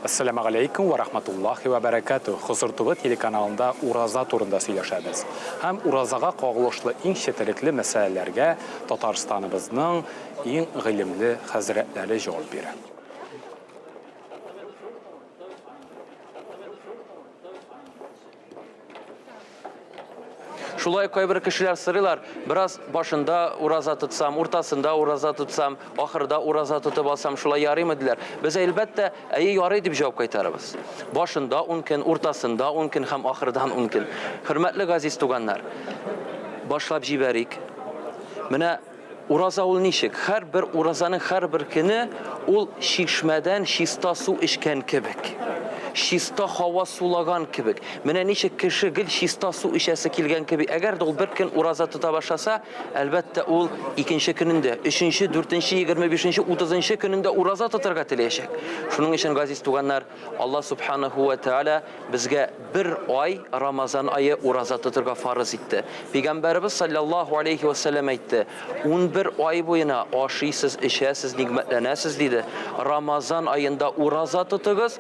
Assalamu alaikum ve rahmatullahi ve berekatuh. Huzur TV telekanalında Uraza turunda söyləşəmiz. Həm Urazağa qağılışlı ən şeterikli məsələlərə Tatarstanımızın ən ilimli həzrətləri cavab verir. Şulay kayber kişiler sırılar. Biraz başında uraza tutsam, ortasında uraza tutsam, ahırda uraza tutup alsam şulay yarayım ediler. Biz elbette iyi yarayı deyip cevap kaytarırız. Başında unkin, ortasında unkin, hem ahırdan unkin. Hürmetli gaziz tuganlar. Başlap jiberik. Mine uraza ol nişik. Her bir urazanın her bir kini ol şişmeden şista su işken kebek. Şista hava sulagan kibik. Mene nişik kişi gil şista su işesi kilgen kibik. Eğer de ol bir gün uraza tuta başlasa, elbette ol ikinci gününde, üçüncü, dörtüncü, 25. 30. gününde uraza tutarga tileyecek. Şunun için gaziz tuganlar, Allah subhanahu ve teala bizge bir ay Ramazan ayı uraza tutarga farz etti. Peygamberimiz sallallahu aleyhi ve sellem etti. 11 ay boyuna aşıysiz, işesiz, nimetlenesiz dedi. Ramazan ayında uraza tutuguz,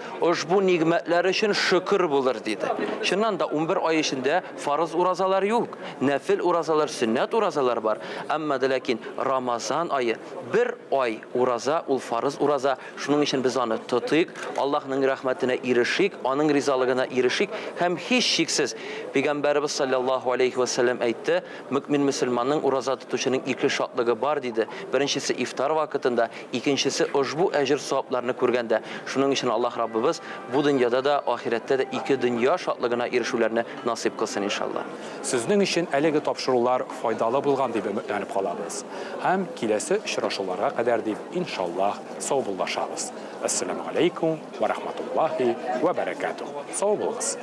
bu nimetler için şükür bulur dedi. Şundan da 11 ay içinde farz urazalar yok. Nefil urazalar, sünnet urazalar var. Ama lakin Ramazan ayı bir ay uraza, ul farz uraza. Şunun için biz onu tutuyuk. Allah'ın rahmetine erişik, onun rizalığına erişik. Hem hiç şiksiz. Peygamberimiz sallallahu aleyhi ve sellem etti. Mümin Müslümanın uraza tutuşunun iki şartlığı var dedi. Birincisi iftar vakitinde, ikincisi bu ecir sevaplarını kurganda. Şunun için Allah Rabbimiz bu dünyada da ahirette de iki dünya şartlığına erişulerini nasip kılsın inşallah. Sizin için əlegi tapşırıqlar faydalı bulğan deyib ümitlənib qalabız. Həm kiləsi işraşılara qədər deyib inşallah sağollaşarız. Assalamu aleykum ve rahmetullahi ve berekatuhu. Sağ olunuz.